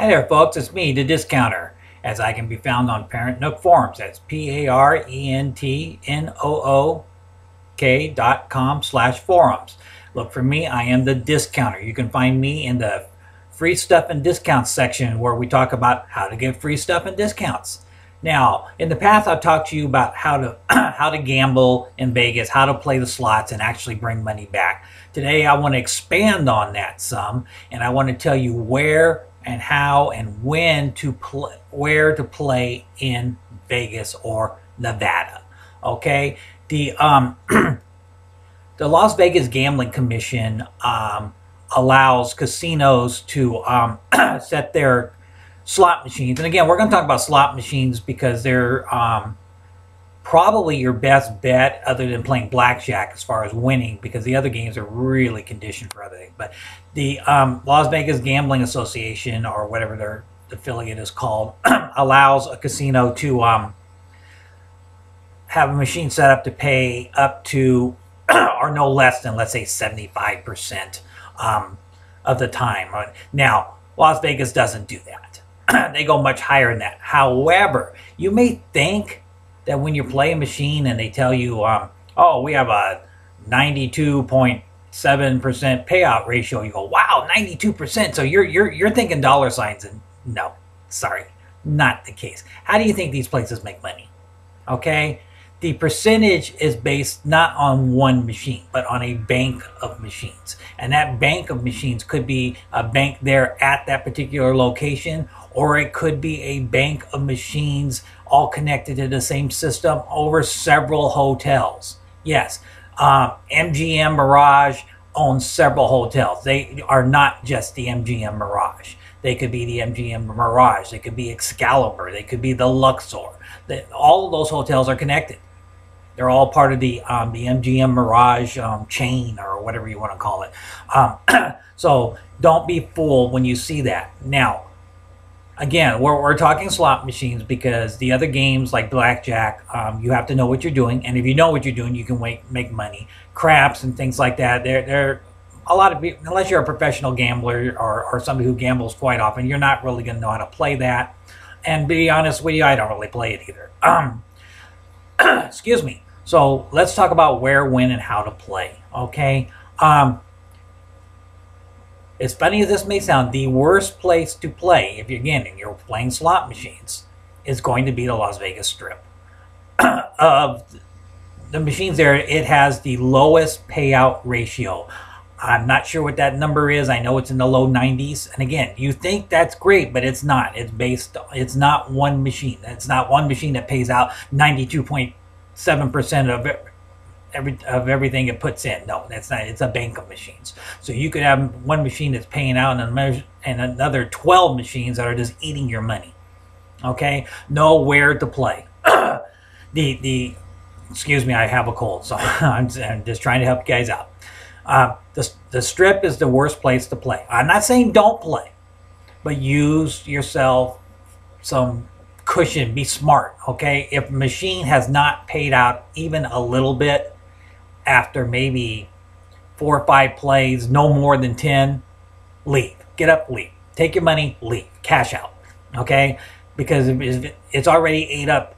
Hi there, folks. It's me, the Discounter, as I can be found on Parent Nook Forums. That's PARENTNOOK.com/forums. Look for me. I am the Discounter. You can find me in the free stuff and discounts section where we talk about how to get free stuff and discounts. Now, in the past, I've talked to you about how to how to gamble in Vegas, how to play the slots and actually bring money back. Today, I want to expand on that some, and I want to tell you where and how and when to play, where to play in Vegas or Nevada. Okay, the the Las Vegas Gambling Commission allows casinos to set their slot machines. And again, we're going to talk about slot machines because they're probably your best bet other than playing blackjack as far as winning, because the other games are really conditioned for other things. But the Las Vegas Gambling Association, or whatever their affiliate is called, allows a casino to have a machine set up to pay up to or no less than, let's say, 75% of the time. Now, Las Vegas doesn't do that. They go much higher than that. However, you may think that when you play a machine and they tell you, oh, we have a 92.7% payout ratio, you go, wow, 92%. So you're thinking dollar signs, and no, sorry, not the case. How do you think these places make money? Okay, the percentage is based not on one machine, but on a bank of machines. And that bank of machines could be a bank there at that particular location, or it could be a bank of machines all connected to the same system over several hotels. Yes, MGM Mirage owns several hotels. They are not just the MGM Mirage. They could be the MGM Mirage. They could be Excalibur. They could be the Luxor. All of those hotels are connected. They're all part of the MGM Mirage chain, or whatever you want to call it. So don't be fooled when you see that. Now, again, we're talking slot machines because the other games like blackjack, you have to know what you're doing. And if you know what you're doing, you can make money. Craps and things like that, they're a lot of people, unless you're a professional gambler or somebody who gambles quite often, you're not really going to know how to play that. And to be honest with you, I don't really play it either. Excuse me. So let's talk about where, when, and how to play. Okay. As funny as this may sound, the worst place to play, if you're playing slot machines, is going to be the Las Vegas Strip. Of the machines there, it has the lowest payout ratio. I'm not sure what that number is. I know it's in the low 90s. And again, you think that's great, but it's not. It's not one machine. It's not one machine that pays out 92.7% of everything it puts in. No, that's not. It's a bank of machines. So you could have one machine that's paying out and another 12 machines that are just eating your money. Okay? Know where to play. Excuse me, I have a cold, so I'm just trying to help you guys out. The Strip is the worst place to play. I'm not saying don't play, but use yourself some cushion. Be smart, okay? If a machine has not paid out even a little bit after maybe 4 or 5 plays, no more than 10, leave. Get up, leave. Take your money, leave. Cash out, okay? Because it's already ate up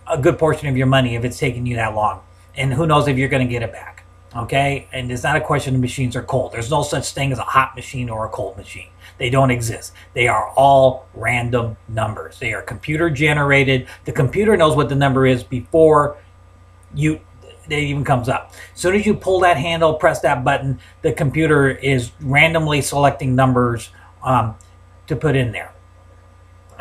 a good portion of your money if it's taking you that long. And who knows if you're going to get it back. Okay, and it's not a question of machines are cold. There's no such thing as a hot machine or a cold machine. They don't exist. They are all random numbers. They are computer generated. The computer knows what the number is before it even comes up. As soon as you pull that handle, press that button, the computer is randomly selecting numbers to put in there.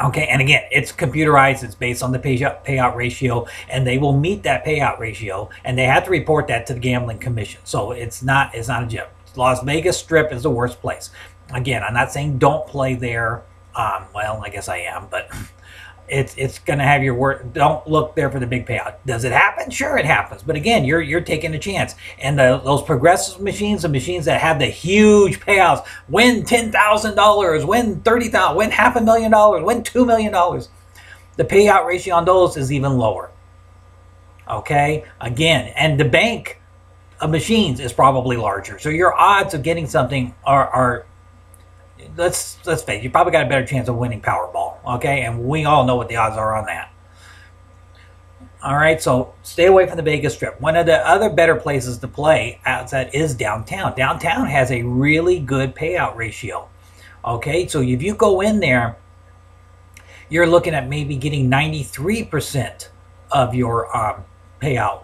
Okay, and again, it's computerized. It's based on the payout ratio, and they will meet that payout ratio, and they have to report that to the Gambling Commission. So it's not a joke. Las Vegas Strip is the worst place. Again, I'm not saying don't play there. Well, I guess I am, but it's going to have your work. Don't look there for the big payout. Does it happen? Sure, it happens. But again, you're taking a chance. And those progressive machines, the machines that have the huge payouts, win $10,000, win $30,000, win $500,000, win $2 million. The payout ratio on those is even lower. Okay, again, and the bank of machines is probably larger. So your odds of getting something are let's face it, you probably got a better chance of winning Powerball. Okay, and we all know what the odds are on that. All right, so stay away from the Vegas Strip. One of the other better places to play outside is downtown. Downtown has a really good payout ratio. Okay, so if you go in there, you're looking at maybe getting 93% of your payout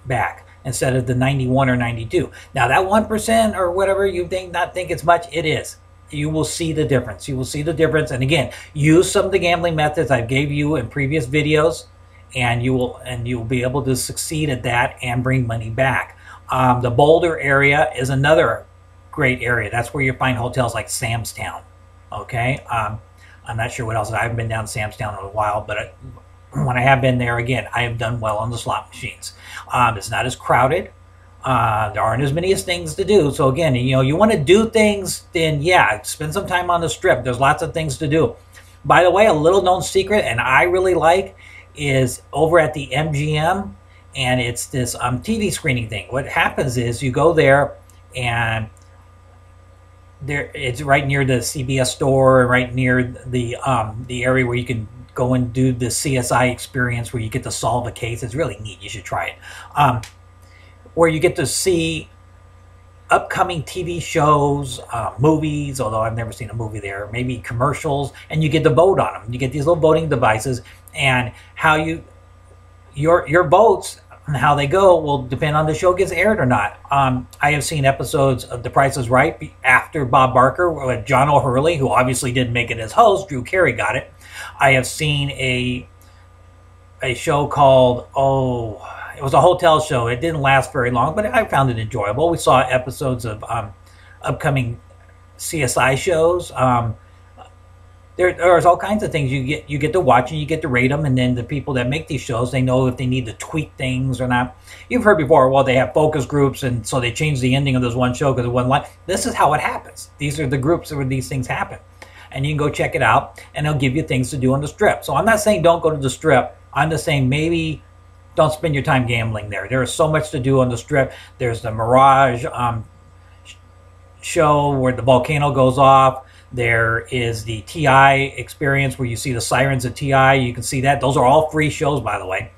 back instead of the 91 or 92. Now that 1% or whatever you not think it's much, it is. You will see the difference. You will see the difference. And again, use some of the gambling methods I gave you in previous videos, and you'll be able to succeed at that and bring money back. The Boulder area is another great area. That's where you find hotels like Sam's Town. Okay, I'm not sure what else. I haven't been down to Sam's Town in a while, but when I have been there, again, I have done well on the slot machines. It's not as crowded. There aren't as many things to do. So again, you want to do things, then yeah, spend some time on the Strip. There's lots of things to do. By the way, a little known secret, and I really like, is over at the MGM, and it's this TV screening thing. What happens is you go there, and it's right near the CBS store, right near the area where you can go and do the CSI experience, where you get to solve a case. It's really neat. You should try it. Where you get to see upcoming TV shows, movies, although I've never seen a movie there, maybe commercials, and you get to vote on them. You get these little voting devices, and how your votes and how they go will depend on the show gets aired or not. I have seen episodes of The Price is Right after Bob Barker with John O'Hurley, who obviously didn't make it as host. Drew Carey got it. I have seen a show called, it was a hotel show. It didn't last very long, but I found it enjoyable. We saw episodes of upcoming CSI shows. There's all kinds of things you get to watch, and you get to rate them, and then the people that make these shows, they know if they need to tweak things or not. You've heard before, well, they have focus groups, and so they changed the ending of this one show because it wasn't like. This is how it happens. These are the groups where these things happen. And you can go check it out, and they'll give you things to do on the Strip. So I'm not saying don't go to the Strip. I'm just saying maybe don't spend your time gambling there. There is so much to do on the Strip. There's the Mirage show where the volcano goes off. There is the TI experience where you see the sirens at TI. You can see that. Those are all free shows, by the way.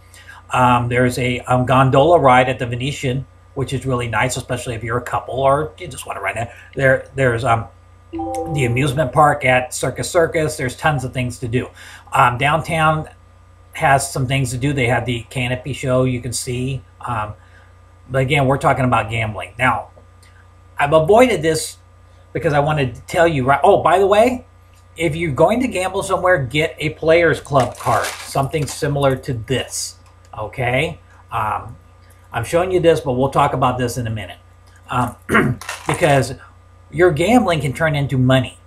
There's a gondola ride at the Venetian, which is really nice, especially if you're a couple or you just want to ride that. There's the amusement park at Circus Circus. There's tons of things to do. Downtown has some things to do. They have the Canopy show you can see. But again, we're talking about gambling. Now, I've avoided this because I wanted to tell you, right? Oh, by the way, if you're going to gamble somewhere, get a Players Club card, something similar to this, okay? I'm showing you this, but we'll talk about this in a minute. Because your gambling can turn into money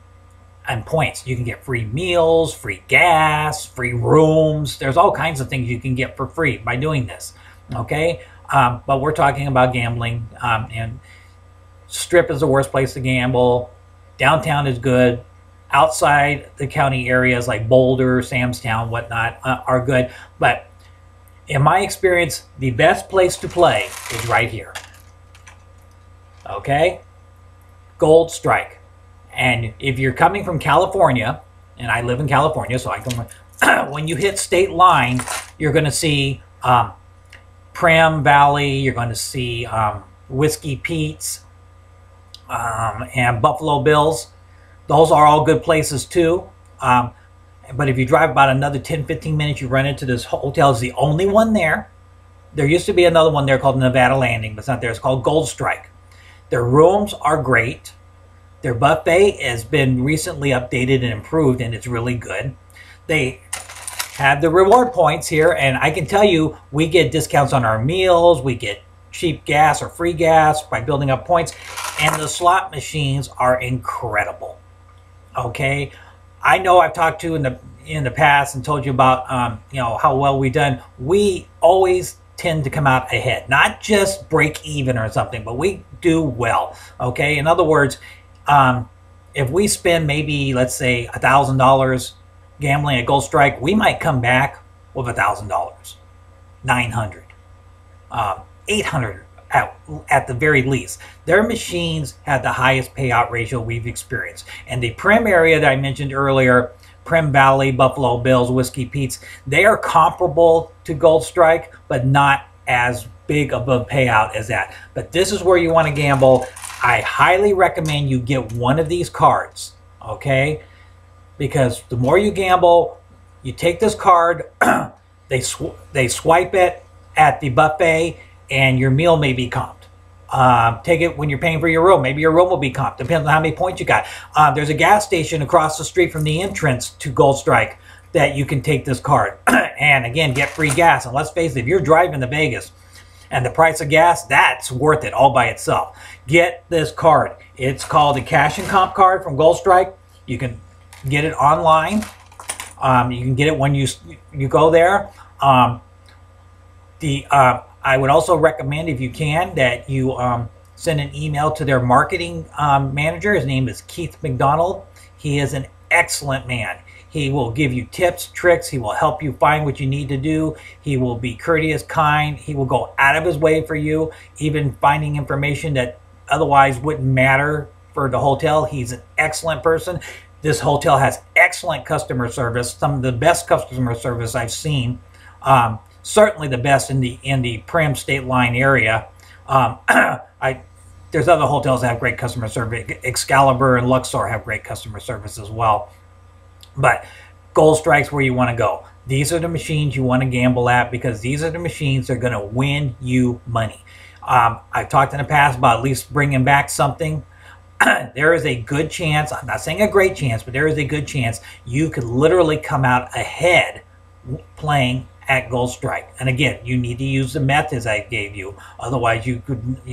and points. You can get free meals, free gas, free rooms. There's all kinds of things you can get for free by doing this, okay? But we're talking about gambling, and Strip is the worst place to gamble. Downtown is good. Outside the county areas like Boulder, Sam's Town, whatnot are good. But in my experience, the best place to play is right here. Okay? Gold Strike. And if you're coming from California, and I live in California, so I can, when you hit state line, you're going to see Prim Valley, you're going to see Whiskey Pete's, and Buffalo Bills. Those are all good places too. But if you drive about another 10-15 minutes, you run into this hotel. It's the only one there. There used to be another one there called Nevada Landing, but it's not there. It's called Gold Strike. Their rooms are great. Their buffet has been recently updated and improved, and it's really good. They have the reward points here, and I can tell you, we get discounts on our meals. We get cheap gas or free gas by building up points, and the slot machines are incredible. Okay, I know I've talked to in the past and told you about how well we've done. We always tend to come out ahead, not just break even or something, but we do well. Okay, in other words, if we spend maybe, let's say, $1,000 gambling at Gold Strike, we might come back with $1,000, $900, $800. at the very least. Their machines have the highest payout ratio we've experienced. And the Primm area that I mentioned earlier, Primm Valley, Buffalo Bills, Whiskey Pete's, they are comparable to Gold Strike, but not as big of a payout as that. But this is where you want to gamble. I highly recommend you get one of these cards, okay? Because the more you gamble, you take this card, they swipe it at the buffet, and your meal may be comped. Take it when you're paying for your room. Maybe your room will be comped. Depends on how many points you got. There's a gas station across the street from the entrance to Gold Strike that you can take this card. And again, get free gas. And let's face it, if you're driving to Vegas and the price of gas, that's worth it all by itself. Get this card. It's called the Cash and Comp card from Gold Strike. You can get it online. You can get it when you go there. I would also recommend, if you can, that you send an email to their marketing manager. His name is Keith McDonald. He is an excellent man. He will give you tips, tricks. He will help you find what you need to do. He will be courteous, kind. He will go out of his way for you, even finding information that otherwise wouldn't matter for the hotel. He's an excellent person. This hotel has excellent customer service, some of the best customer service I've seen. Certainly the best in the Primm State Line area. There's other hotels that have great customer service. Excalibur and Luxor have great customer service as well. But Gold Strike's where you want to go. These are the machines you want to gamble at, because these are the machines that are going to win you money. I've talked in the past about at least bringing back something. There is a good chance, I'm not saying a great chance, but there is a good chance you could literally come out ahead playing at Gold Strike. And again, you need to use the methods I gave you. Otherwise, you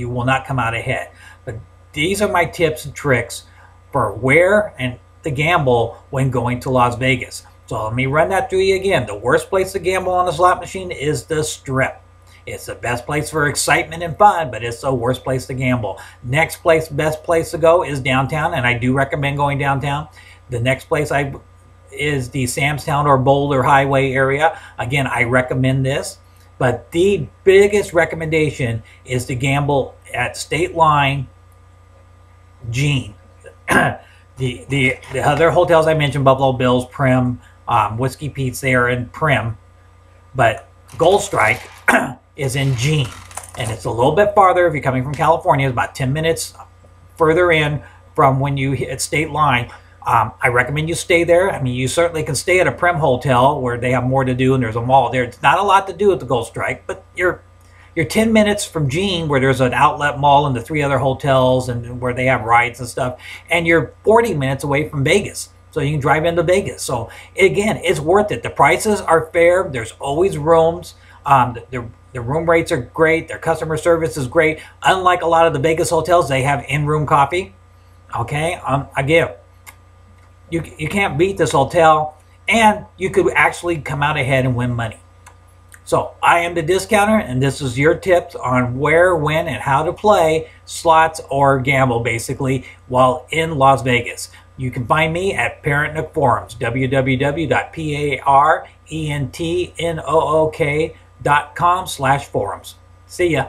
will not come out ahead. But these are my tips and tricks for where and to gamble when going to Las Vegas. So let me run that through you again. The worst place to gamble on a slot machine is the Strip. It's the best place for excitement and fun, but it's the worst place to gamble. Next place, best place to go is downtown, and I do recommend going downtown. The next place is the Samstown or Boulder Highway area. Again, I recommend this, but the biggest recommendation is to gamble at State Line, Gene. The other hotels I mentioned, Buffalo Bills, Primm, Whiskey Pete's, they are in Primm, but Gold Strike is in Gene, and it's a little bit farther. If you're coming from California, it's about 10 minutes further in from when you hit State Line. I recommend you stay there. I mean, you certainly can stay at a Primm hotel where they have more to do, and there's a mall there. It's not a lot to do at the Gold Strike, but you're 10 minutes from Gene, where there's an outlet mall and the 3 other hotels and where they have rides and stuff, and you're 40 minutes away from Vegas. So you can drive into Vegas. So again, it's worth it. The prices are fair. There's always rooms. The room rates are great. Their customer service is great. Unlike a lot of the Vegas hotels, they have in-room coffee. Okay, again, you can't beat this hotel, and you could actually come out ahead and win money. So I am the Discounter, and this is your tips on where, when, and how to play slots or gamble, basically, while in Las Vegas. You can find me at Parent Nook Forums, www.parentnook.com/forums. See ya.